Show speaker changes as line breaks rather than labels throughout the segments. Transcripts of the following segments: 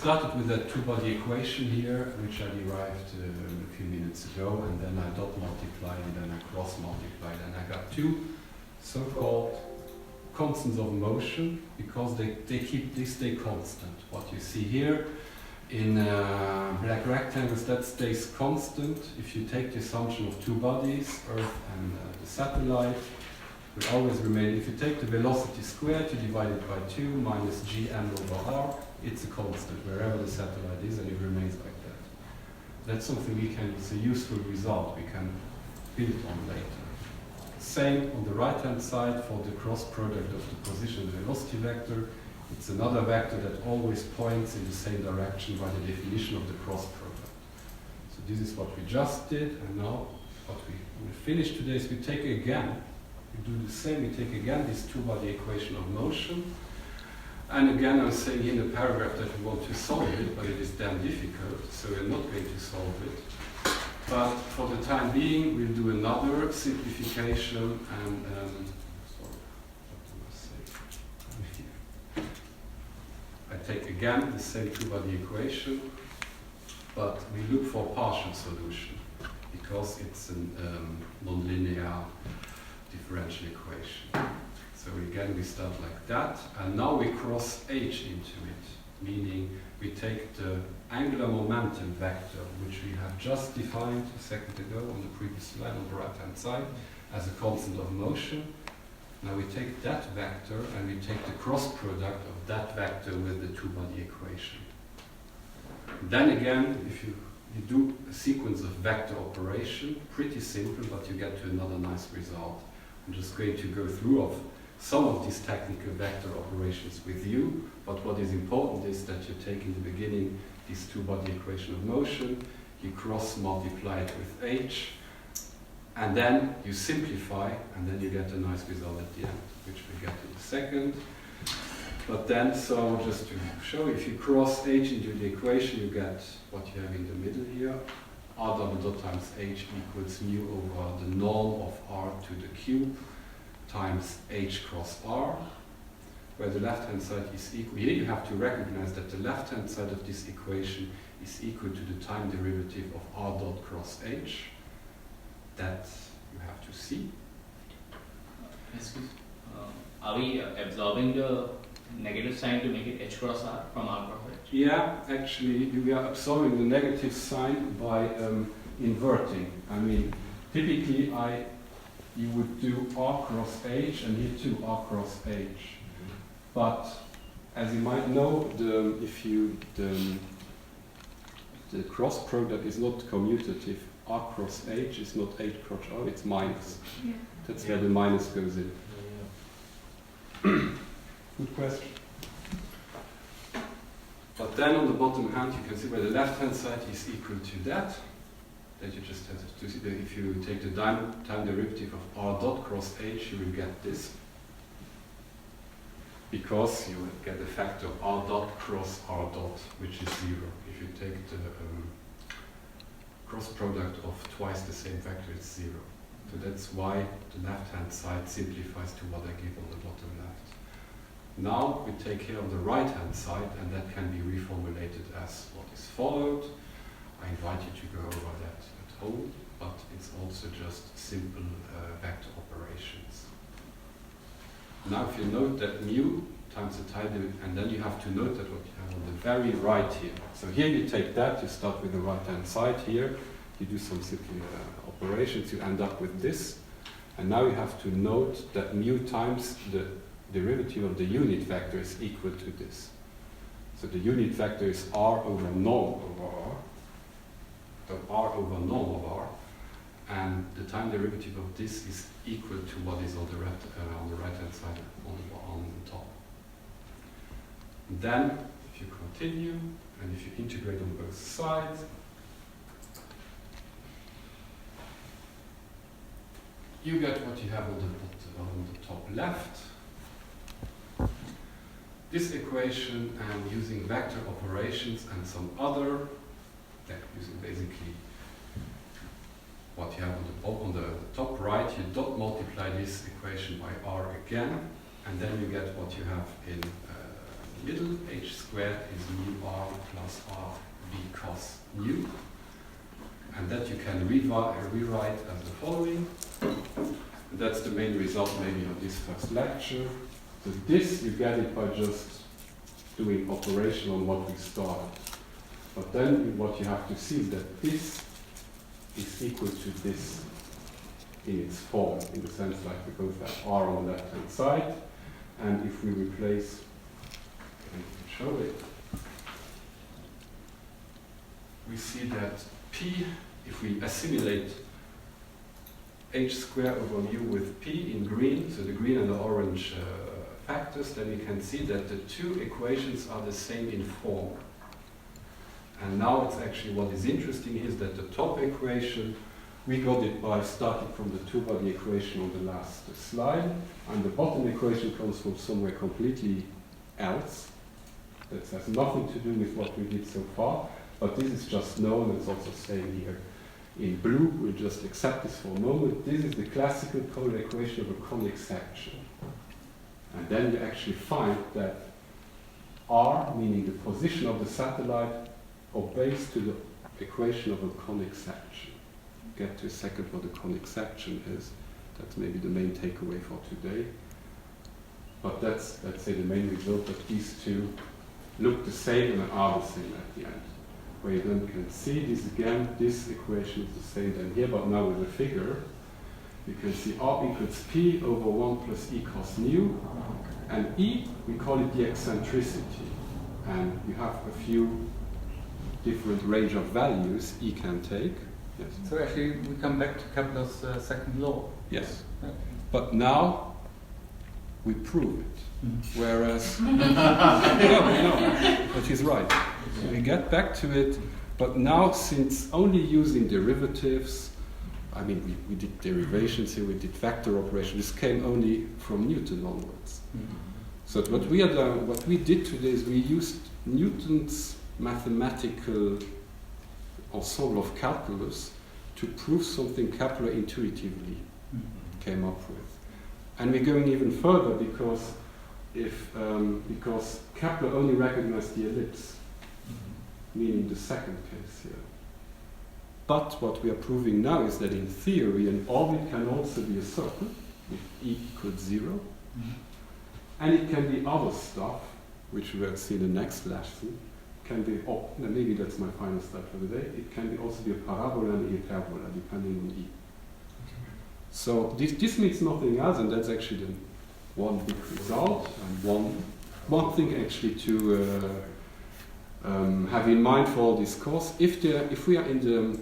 started with that two-body equation here, which I derived a few minutes ago, and then I dot multiplied and then I cross multiplied, and I got two so-called constants of motion, because they stay constant. What you see here in black rectangles, that stays constant. If you take the assumption of two bodies, Earth and the satellite, will always remain. If you take the velocity squared, you divide it by 2 minus gm over r, it's a constant wherever the satellite is, and it remains like that. That's something it's a useful result we can build on later. Same on the right-hand side for the cross product of the position and velocity vector. It's another vector that always points in the same direction by the definition of the cross product. So this is what we just did, and now what we will finish today is we take again, we do the same, we take again this two-body equation of motion. And again, I'm saying in the paragraph that we want to solve it, but it is damn difficult, so we're not going to solve it. But for the time being, we'll do another simplification and I take again the same two-body equation, but we look for partial solution because it's a nonlinear differential equation. So again, we start like that, and now we cross h into it, meaning we take the angular momentum vector, which we have just defined a second ago on the previous slide on the right-hand side, as a constant of motion. Now we take that vector and we take the cross product of that vector with the two-body equation. Then again, if you do a sequence of vector operation, pretty simple, but you get to another nice result. I'm just going to go through some of these technical vector operations with you, but what is important is that you take in the beginning this two-body equation of motion, you cross multiply it with h, and then you simplify, and then you get a nice result at the end, which we'll get in a second. But then, so just to show, if you cross h into the equation, you get what you have in the middle here. R double dot times h equals mu over the norm of r to the cube times h cross r, where the left-hand side is equal. Here you have to recognize that the left-hand side of this equation is equal to the time derivative of r dot cross h. That you have to see.
Excuse me. Are we absorbing the negative sign to make it h cross r from r cross h?
Yeah, actually, we are absorbing the negative sign by inverting. I mean, typically, you would do r cross h, and here too r cross h. But as you might know, the cross product is not commutative. R cross h is not h cross r, it's minus.
Yeah.
That's where the minus goes in. Good question. But then on the bottom hand, you can see where the left-hand side is equal to that. That you just have to see that if you take the time derivative of r dot cross h, you will get this. Because you will get the factor r dot cross r dot, which is 0. If you take the cross product of twice the same vector, it's 0. So that's why the left-hand side simplifies to what I give on the bottom left. Now we take here on the right-hand side, and that can be reformulated as what is followed. I invite you to go over that at home, but it's also just simple vector operations. Now if you note that mu times the time derivative, and then you have to note that what you have on the very right here. So here you take that, you start with the right-hand side here, you do some simple operations, you end up with this, and now you have to note that mu times the derivative of the unit vector is equal to this. So the unit vector is r over norm over r, so r over norm of r, and the time derivative of this is equal to what is on the right-hand side on the top. And then, if you continue, and if you integrate on both sides, you get what you have on the top left. This equation, and using vector operations and some other, using basically what you have on the top right, you dot multiply this equation by r again, and then you get what you have in middle, h squared is mu r plus r v cos nu. And that you can rewrite as the following. And that's the main result maybe of this first lecture. So this, you get it by just doing operation on what we started. But then what you have to see is that this is equal to this in its form, in the sense like we both have r on the left-hand side, and if we replace, I can show it, we see that p, if we assimilate h squared over mu with p in green, so the green and the orange factors, then we can see that the two equations are the same in form. And now it's actually what is interesting is that the top equation, we got it by starting from the two-body equation on the last slide, and the bottom equation comes from somewhere completely else. That has nothing to do with what we did so far, but this is just known, it's also saying here in blue, we'll just accept this for a moment. This is the classical polar equation of a conic section. And then you actually find that r, meaning the position of the satellite, obeys to the equation of a conic section. Get to a second what a conic section is. That's maybe the main takeaway for today. But that's, let's say, the main result that these two look the same and are the same at the end. Where you then can see this again, this equation is the same than here, but now with a figure. You can see r equals p over 1 plus e cos nu, and e, we call it the eccentricity. And you have a few different range of values e can take. Yes.
So actually we come back to Kepler's second law.
Yes.
Yeah.
But now we prove it. Whereas no, but he's right. So we get back to it, but now since only using derivatives, I mean we did derivations here, we did vector operations, this came only from Newton onwards. So what we did today is we used Newton's mathematical ensemble of calculus to prove something Kepler intuitively came up with. And we're going even further because Kepler only recognized the ellipse, meaning the second case here. But what we are proving now is that in theory an orbit can also be a circle with e equals 0, and it can be other stuff, which we will see in the next lesson. Can be, maybe that's my final slide for the day. It can also be a parabola and a hyperbola, depending on e. So this means nothing else, and that's actually the one big result, and one thing actually to have in mind for this course. If we are in the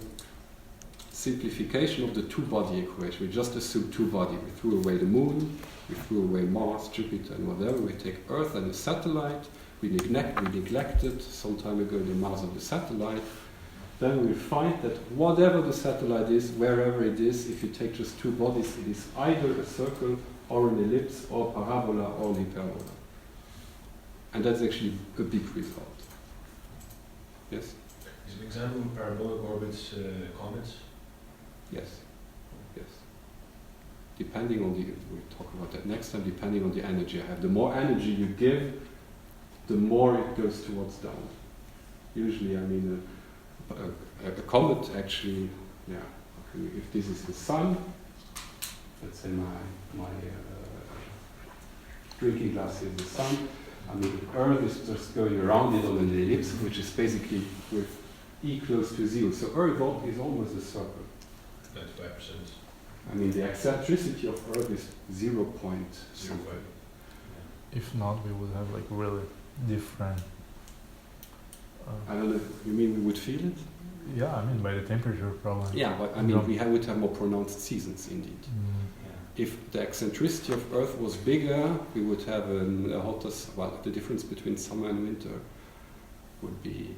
simplification of the two-body equation, we just assume two-body. We threw away the moon, we threw away Mars, Jupiter, and whatever. We take Earth and a satellite. We neglected some time ago the mass of the satellite. Then we find that whatever the satellite is, wherever it is, if you take just two bodies, it is either a circle or an ellipse or parabola or an hyperbola. And that's actually a big result. Yes?
Is an example of parabolic orbits comets?
Yes. Yes. Depending on we'll talk about that next time, depending on the energy I have. The more energy you give, the more it goes towards down. Usually, I mean, a comet actually, yeah, if this is the sun, let's say my drinking glass is the sun, I mean, Earth is just going around it on an ellipse, which is basically with e close to 0. So Earth is almost a circle.
95%.
I mean, the eccentricity of Earth is 0.05.
If not, we would have like really different.
I don't know. You mean we would feel it?
Yeah, I mean by the temperature probably.
Yeah, but I mean we would have more pronounced seasons indeed. If the eccentricity of Earth was bigger, we would have a hotter. Well, the difference between summer and winter would be.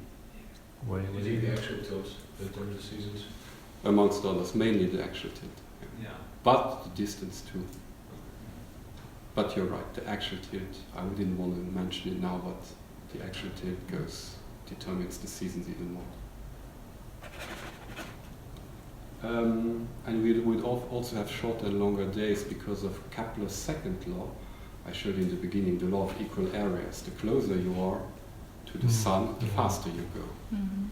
Is it the actual tilt that are the seasons?
Amongst others, mainly the actual tilt.
Yeah.
But the distance too. But you're right, the actual tilt, I didn't want to mention it now, but the actual tilt determines the seasons even more. And we would also have shorter and longer days because of Kepler's second law, I showed you in the beginning, the law of equal areas. The closer you are to the sun, the faster you go.
Mm-hmm.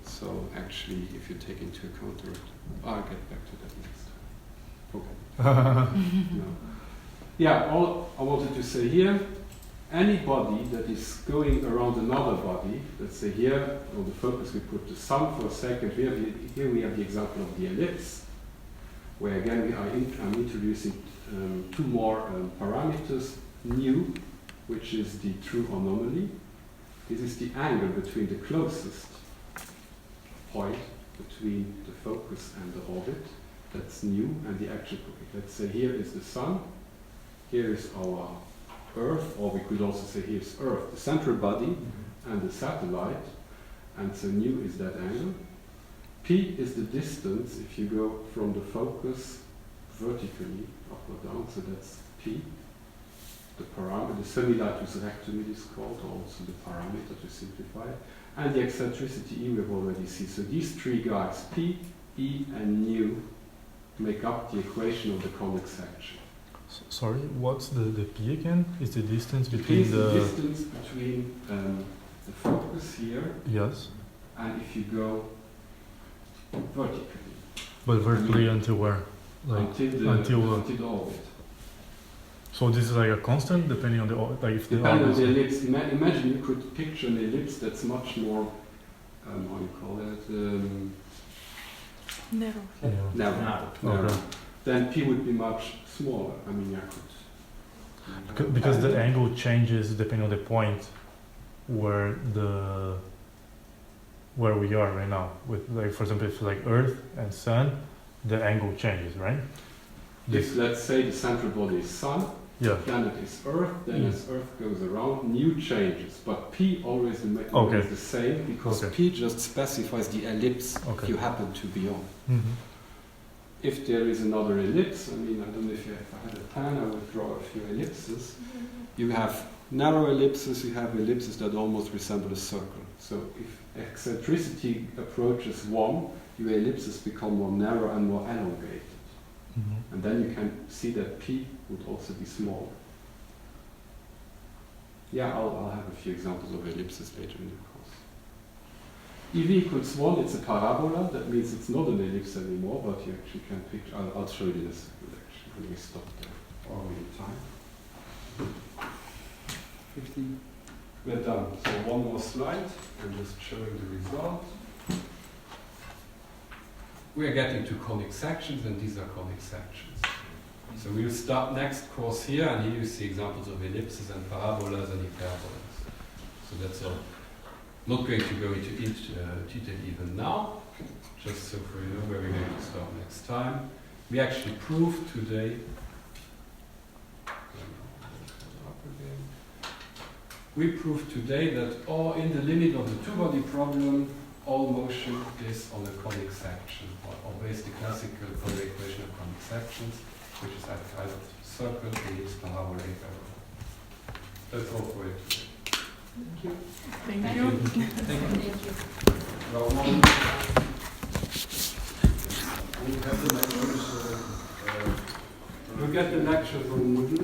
So actually, if you take into account the... I'll get back to that next time. Okay. No. Yeah, all I wanted to say here, any body that is going around another body, let's say here, on the focus we put the sun for a second. Here we have the example of the ellipse, where again I'm introducing two more parameters, nu, which is the true anomaly. This is the angle between the closest point between the focus and the orbit. That's nu, and the actual point. Let's say here is the sun, here is our Earth, or we could also say here's Earth, the central body, and the satellite, and so nu is that angle. P is the distance if you go from the focus vertically up or down, so that's P. The parameter, the semi-latus rectum it is called, or also the parameter to simplify it. And the eccentricity E we have already seen. So these three guys, P, E, and nu, make up the equation of the conic section.
Sorry, what's the P again? Is the distance
P
between
is the distance between the focus here,
Yes,
and if you go vertically.
but vertically until where? Like
until the orbit.
So this is like a constant depending on the like if the
Depending on
orbit
the
is-
ellipse, imagine you could picture an ellipse that's much more, how you call it,
Narrow.
Yeah.
narrow.
Okay.
Then P would be much smaller. I mean, I could.
Because the angle changes depending on the point where we are right now. With like for example, if like Earth and Sun, the angle changes, right?
If let's say the central body is Sun,
Yeah.
the planet is Earth, then as Earth goes around, nu changes, but P always remains the same because P just specifies the ellipse you happen to be on.
Mm-hmm.
If there is another ellipse, I mean, I don't know if I had a pen, I would draw a few ellipses. You have narrow ellipses, you have ellipses that almost resemble a circle. So if eccentricity approaches 1, your ellipses become more narrow and more elongated.
Mm-hmm.
And then you can see that P would also be smaller. Yeah, I'll have a few examples of ellipses later in the course. EV equals 1, it's a parabola. That means it's not an ellipse anymore, but you actually can picture. I'll show you this actually when we stop there. Or in time. 15. We're done. So one more slide. I'm just showing the result. We are getting to conic sections, and these are conic sections. So we'll start next course here, and here you see examples of ellipses and parabolas and hyperbolas. So that's all. Not going to go into detail even now, just so for you know where we're going to start next time. We actually proved today. We proved today that in the limit of the two-body problem, all motion is on a conic section, or based the classical conic equation of conic sections, which is either circle, ellipse, parabola, hyperbola. That's all for it today.
Thank you.
Thank you.
Well, we have the lectures. We'll get the lecture from Moodle.